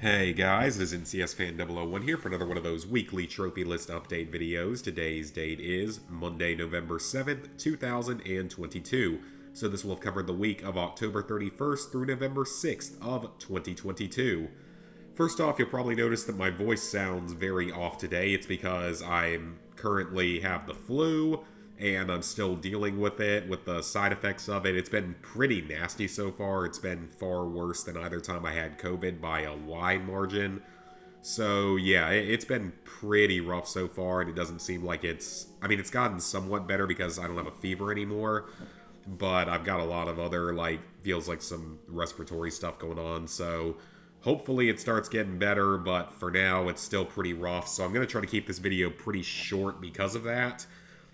Hey guys, this is NCSFan001 here for another one of those weekly trophy list update videos. Today's date is Monday, November 7th, 2022. So this will have covered the week of October 31st through November 6th of 2022. First off, you'll probably notice that my voice sounds very off today. It's because I'm currently have the flu and I'm still dealing with it, with the side effects of it. It's been pretty nasty so far. It's been far worse than either time I had COVID by a wide margin. So yeah, it's been pretty rough so far, and it doesn't seem like it's gotten somewhat better because I don't have a fever anymore, but I've got a lot of other, feels like some respiratory stuff going on, so hopefully it starts getting better, but for now it's still pretty rough, so I'm going to try to keep this video pretty short because of that.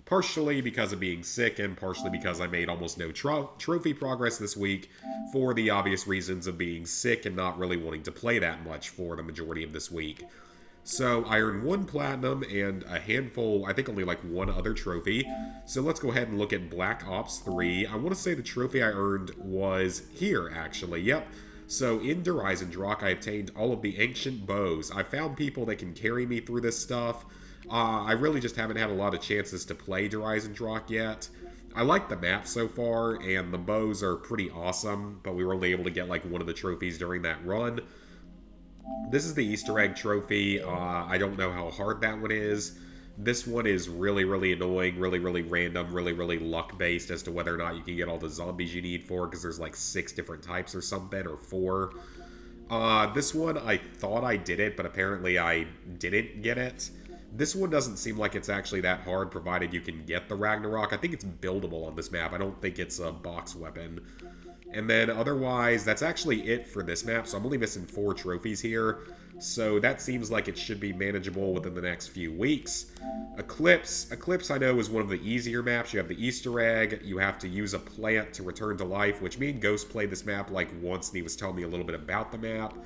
Partially because of being sick, and partially because I made almost no trophy progress this week for the obvious reasons of being sick and not really wanting to play that much for the majority of this week. So I earned one platinum and a handful, I think only like one other trophy. So let's go ahead and look at Black Ops 3. I want to say the trophy I earned was here, actually. Yep. So in Der Eisendrache, I obtained all of the ancient bows. I found people that can carry me through this stuff. I really just haven't had a lot of chances to play Der Eisendrache yet. I like the map so far, and the bows are pretty awesome, but we were only able to get like one of the trophies during that run. This is the Easter egg trophy. I don't know how hard that one is. This one is really, really annoying, really, really random, really, really luck-based as to whether or not you can get all the zombies you need for, because there's like 6 different types or something, or 4. This one, I thought I did it, but apparently I didn't get it. This one doesn't seem like it's actually that hard, provided you can get the Ragnarok. I think it's buildable on this map. I don't think it's a box weapon. And then otherwise, that's actually it for this map, so I'm only missing 4 trophies here. So that seems like it should be manageable within the next few weeks. Eclipse I know is one of the easier maps. You have the Easter egg, you have to use a plant to return to life, which me and Ghost played this map like once, and he was telling me a little bit about the map.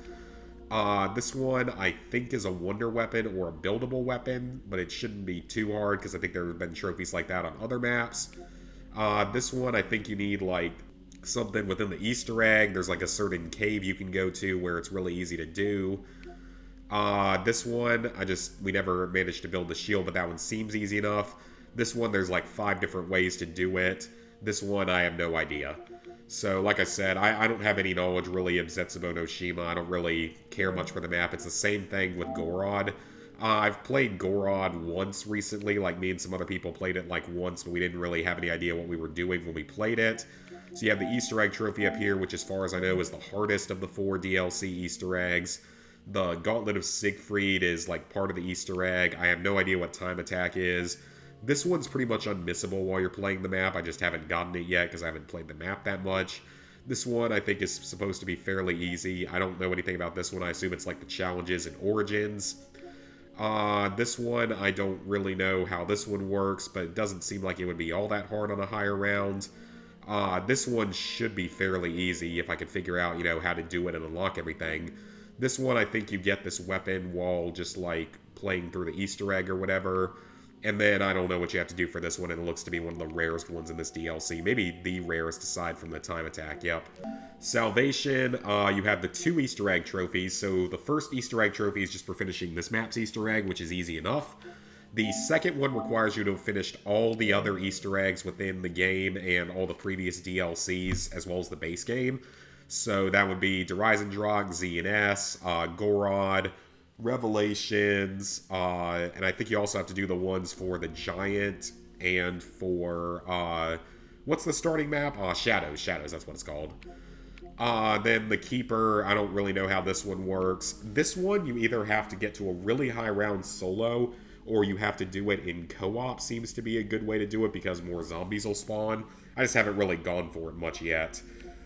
This one I think is a wonder weapon or a buildable weapon, but it shouldn't be too hard because I think there have been trophies like that on other maps. This one I think you need like something within the Easter egg. There's like a certain cave you can go to where it's really easy to do. This one, we never managed to build the shield, but that one seems easy enough. This one, there's like 5 different ways to do it. This one, I have no idea. So, like I said, I don't have any knowledge really of Zetsubou no Shima. I don't really care much for the map. It's the same thing with Gorod. I've played Gorod once recently, like me and some other people played it like once, but we didn't really have any idea what we were doing when we played it. So you have the Easter egg trophy up here, which as far as I know is the hardest of the 4 DLC Easter eggs. The Gauntlet of Siegfried is like part of the Easter egg. I have no idea what time attack is. This one's pretty much unmissable while you're playing the map. I just haven't gotten it yet because I haven't played the map that much. This one I think is supposed to be fairly easy. I don't know anything about this one. I assume it's like the challenges and origins. This one, I don't really know how this one works, but it doesn't seem like it would be all that hard on a higher round. This one should be fairly easy if I could figure out, how to do it and unlock everything. This one, I think you get this weapon while just, like, playing through the Easter egg or whatever. And then I don't know what you have to do for this one, and it looks to be one of the rarest ones in this DLC. Maybe the rarest aside from the time attack, yep. Salvation, you have the 2 Easter egg trophies. So the first Easter egg trophy is just for finishing this map's Easter egg, which is easy enough. The second one requires you to have finished all the other Easter eggs within the game and all the previous DLCs, as well as the base game. So that would be Der Eisendrache, ZNS, Gorod, Revelations, and I think you also have to do the ones for the Giant and for, what's the starting map? Shadows, that's what it's called. Then the Keeper, I don't really know how this one works. This one, you either have to get to a really high round solo, or you have to do it in co-op, seems to be a good way to do it because more zombies will spawn. I just haven't really gone for it much yet.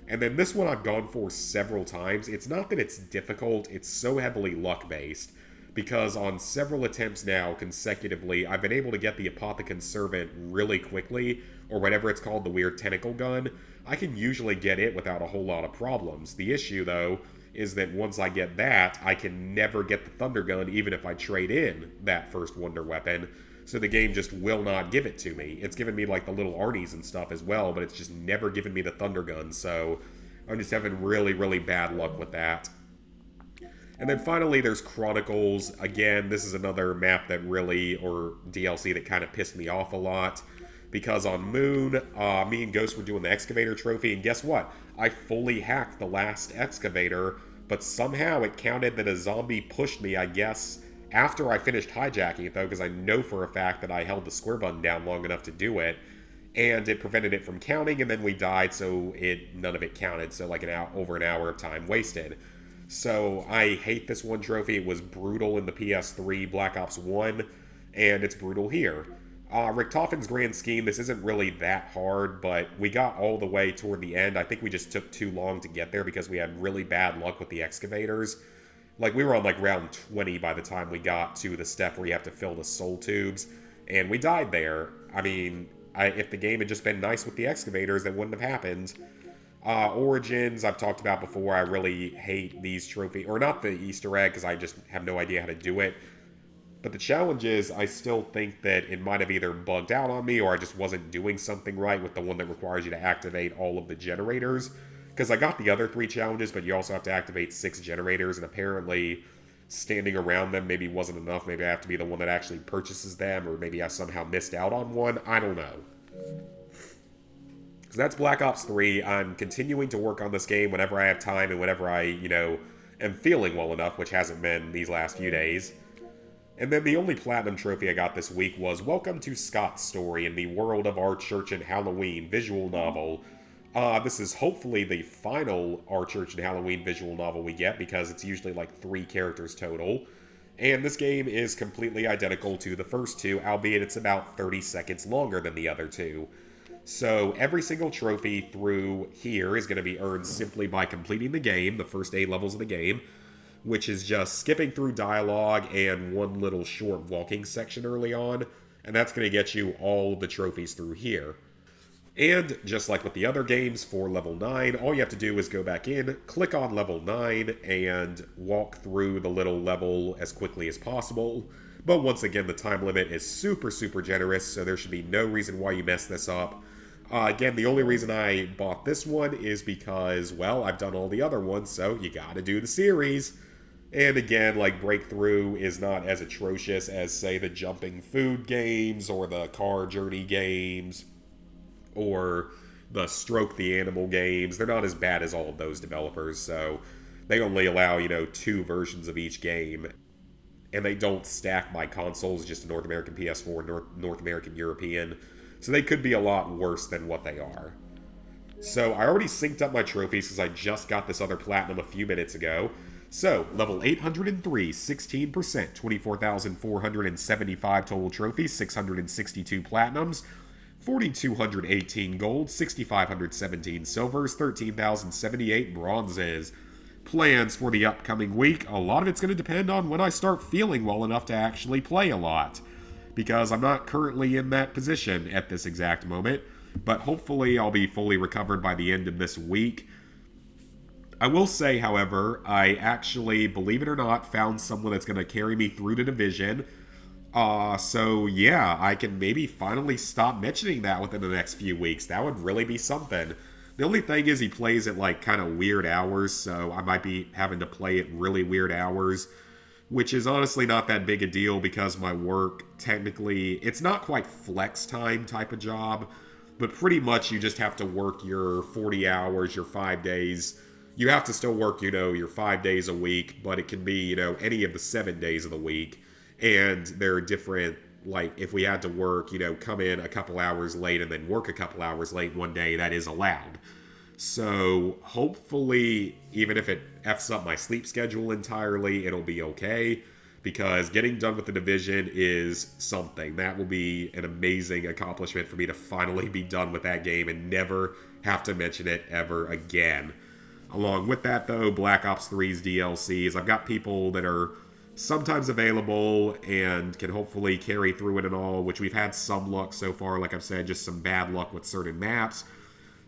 And then this one I've gone for several times. It's not that it's difficult, it's so heavily luck-based, because on several attempts now, consecutively, I've been able to get the Apothicon Servant really quickly, or whatever it's called, the weird tentacle gun. I can usually get it without a whole lot of problems. The issue, though, is that once I get that, I can never get the Thunder Gun, even if I trade in that first Wonder Weapon. So the game just will not give it to me. It's given me like the little Arnie's and stuff as well, but it's just never given me the Thunder Gun, so I'm just having really, really bad luck with that. And then finally, there's Chronicles. Again, this is another map that really, or DLC that kind of pissed me off a lot. Because on Moon, me and Ghost were doing the Excavator trophy, and guess what? I fully hacked the last Excavator, but somehow it counted that a zombie pushed me, I guess, after I finished hijacking it, though, because I know for a fact that I held the square button down long enough to do it, and it prevented it from counting, and then we died, so none of it counted, so like over an hour of time wasted. So I hate this one trophy. It was brutal in the PS3 Black Ops 1, and it's brutal here. Richtofen's grand scheme, this isn't really that hard, but we got all the way toward the end. I think we just took too long to get there because we had really bad luck with the excavators. Like, we were on like round 20 by the time we got to the step where you have to fill the soul tubes, and we died there. I mean, if the game had just been nice with the excavators, that wouldn't have happened. Origins, I've talked about before. I really hate these trophies, or not the Easter egg, because I just have no idea how to do it. But the challenge is, I still think that it might have either bugged out on me, or I just wasn't doing something right with the one that requires you to activate all of the generators. Because I got the other 3 challenges, but you also have to activate 6 generators, and apparently standing around them maybe wasn't enough. Maybe I have to be the one that actually purchases them, or maybe I somehow missed out on one. I don't know. So that's Black Ops 3. I'm continuing to work on this game whenever I have time and whenever I, am feeling well enough, which hasn't been these last few days. And then the only platinum trophy I got this week was Welcome to Scott's Story in the World of Our Church and Halloween visual novel. This is hopefully the final Our Church and Halloween visual novel we get, because it's usually like 3 characters total. And this game is completely identical to the first 2, albeit it's about 30 seconds longer than the other 2. So every single trophy through here is going to be earned simply by completing the game, the first 8 levels of the game, which is just skipping through dialogue and one little short walking section early on, and that's going to get you all the trophies through here. And just like with the other games for level 9, all you have to do is go back in, click on level 9, and walk through the little level as quickly as possible. But once again, the time limit is super, super generous, so there should be no reason why you mess this up. Again, the only reason I bought this one is because, well, I've done all the other ones, so you gotta do the series. And again, like, Breakthrough is not as atrocious as, say, the jumping food games, or the car journey games, or the Stroke the Animal games. They're not as bad as all of those developers, so they only allow, 2 versions of each game. And they don't stack by consoles, just a North American PS4, North American European. So they could be a lot worse than what they are. So I already synced up my trophies because I just got this other platinum a few minutes ago. So, level 803, 16%, 24,475 total trophies, 662 platinums, 4,218 gold, 6,517 silvers, 13,078 bronzes. Plans for the upcoming week, a lot of it's going to depend on when I start feeling well enough to actually play a lot, because I'm not currently in that position at this exact moment, but hopefully I'll be fully recovered by the end of this week. I will say, however, I actually, believe it or not, found someone that's going to carry me through the division. So yeah, I can maybe finally stop mentioning that within the next few weeks. That would really be something. The only thing is he plays at like kind of weird hours, so I might be having to play at really weird hours, which is honestly not that big a deal because my work, technically, it's not quite flex time type of job, but pretty much you just have to work your 40 hours, your 5 days. You have to still work, your 5 days a week, but it can be, any of the 7 days of the week. And there are different, like, if we had to work, come in a couple hours late and then work a couple hours late one day, that is allowed. So hopefully, even if it F's up my sleep schedule entirely, it'll be okay. Because getting done with the division is something. That will be an amazing accomplishment for me to finally be done with that game and never have to mention it ever again. Along with that, though, Black Ops 3's DLCs, I've got people that are sometimes available and can hopefully carry through it and all, which we've had some luck so far. Like I've said, just some bad luck with certain maps.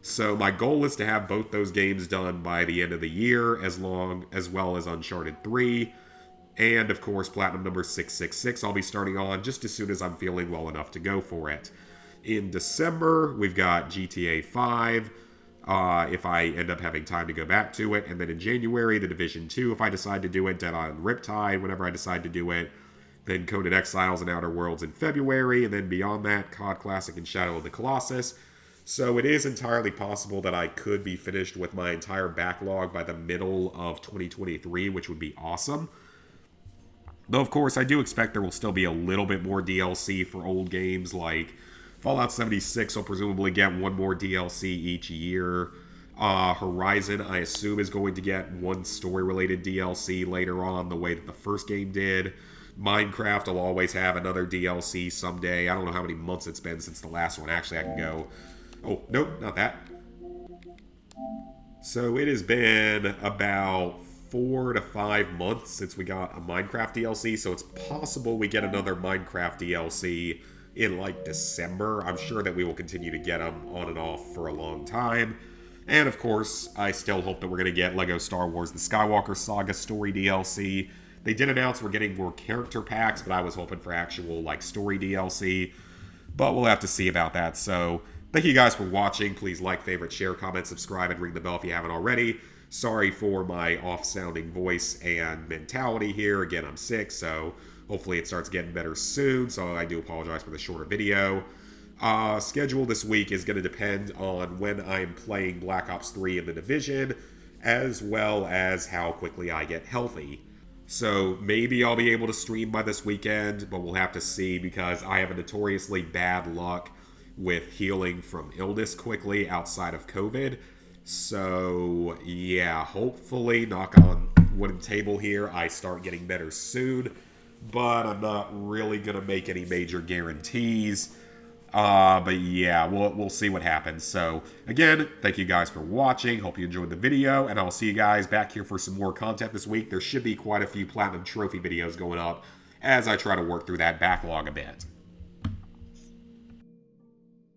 So my goal is to have both those games done by the end of the year, as well as Uncharted 3. And, of course, Platinum number 666 I'll be starting on just as soon as I'm feeling well enough to go for it. In December, we've got GTA 5. if I end up having time to go back to it. And then in January, the Division 2, if I decide to do it, Dead Island Riptide, whenever I decide to do it. Then Conan Exiles and Outer Worlds in February, and then beyond that, COD Classic and Shadow of the Colossus. So it is entirely possible that I could be finished with my entire backlog by the middle of 2023, which would be awesome. Though, of course, I do expect there will still be a little bit more DLC for old games, like Fallout 76 will presumably get one more DLC each year. Horizon, I assume, is going to get one story-related DLC later on, the way that the first game did. Minecraft will always have another DLC someday. I don't know how many months it's been since the last one. Actually, I can go... Oh, nope, not that. So it has been about 4 to 5 months since we got a Minecraft DLC, so it's possible we get another Minecraft DLC in, like, December. I'm sure that we will continue to get them on and off for a long time. And, of course, I still hope that we're going to get LEGO Star Wars The Skywalker Saga Story DLC. They did announce we're getting more character packs, but I was hoping for actual, like, story DLC. But we'll have to see about that. So, thank you guys for watching. Please like, favorite, share, comment, subscribe, and ring the bell if you haven't already. Sorry for my off-sounding voice and mentality here. Again, I'm sick, so hopefully it starts getting better soon. So I do apologize for the shorter video. Schedule this week is going to depend on when I'm playing Black Ops 3 in the Division, as well as how quickly I get healthy. So maybe I'll be able to stream by this weekend, but we'll have to see because I have a notoriously bad luck with healing from illness quickly outside of COVID. So yeah, hopefully, knock on wooden table here, I start getting better soon. But I'm not really going to make any major guarantees. But yeah, we'll see what happens. So, again, thank you guys for watching. Hope you enjoyed the video, and I'll see you guys back here for some more content this week. There should be quite a few Platinum Trophy videos going up as I try to work through that backlog a bit.